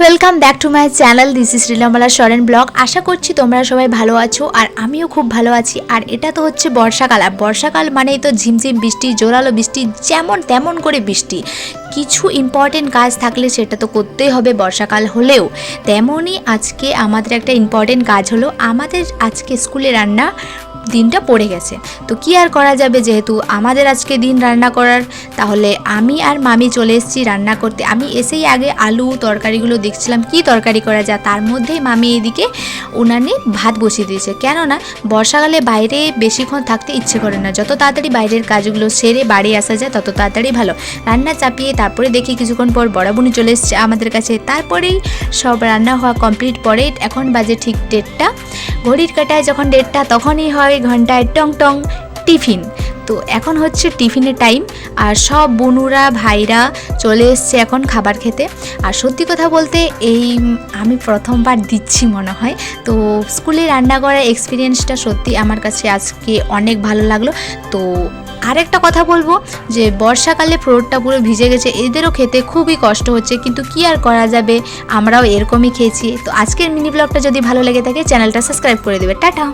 Welcome back to my channel. This is রিলামালা Sharan blog. আশা করছি তোমরা সবাই ভালো আছো আর আমিও খুব ভালো আছি। আর এটা তো হচ্ছে বর্ষাকাল, আর বর্ষাকাল মানেই তো ঝিমঝিম বৃষ্টি, জোরালো বৃষ্টি, যেমন তেমন করে বৃষ্টি। কিছু ইম্পর্টেন্ট কাজ থাকলে সেটা তো করতেই হবে বর্ষাকাল হলেও। তেমনই আজকে আমাদের একটা ইম্পর্টেন্ট কাজ হলো, আমাদের আজকে স্কুলে রান্না দিনটা পড়ে গেছে। তো কি আর করা যাবে, যেহেতু আমাদের আজকে দিন রান্না করার, তাহলে আমি আর মামি চলে এসেছি রান্না করতে। আমি এসেই আগে আলু তরকারিগুলো দেখছিলাম কি তরকারি করা যায়, তার মধ্যেই মামি এদিকে উনানে ভাত বসিয়ে দিয়েছে। কেননা বর্ষাকালে বাইরে বেশিক্ষণ থাকতে ইচ্ছে করে না, যত তাড়াতাড়ি বাইরের কাজগুলো সেরে বাড়ি আসা যায় তত তাড়াতাড়ি ভালো। রান্না চাপিয়ে তারপরে দেখি কিছুক্ষণ পর বড়াবুনি চলে এসছে আমাদের কাছে। তারপরেই সব রান্না হওয়া কমপ্লিট। পরে এখন বাজে ঠিক 1:30, ঘড়ির কাঁটায় যখন 1:30 তখনই হয় ঘন্টায় টং টং টিফিন। তো এখন হচ্ছে টিফিনের টাইম, আর সব বোনুরা ভাইরা চলে এসছে এখন খাবার খেতে। আর সত্যি কথা বলতে এই আমি প্রথমবার দিচ্ছি মনে হয়। তো স্কুলে রান্না করার এক্সপিরিয়েন্সটা সত্যি আমার কাছে আজকে অনেক ভালো লাগলো। তো আরেকটা কথা বলবো যে বর্ষাকালে ফ্লোরটা পুরো ভিজে গেছে, এদেরও খেতে খুবই কষ্ট হচ্ছে, কিন্তু কি আর করা যাবে, আমরাও এরকমই খেয়েছি। তো আজকের মিনি ব্লগটা যদি ভালো লেগে থাকে চ্যানেলটা সাবস্ক্রাইব করে দেবে। টাটা।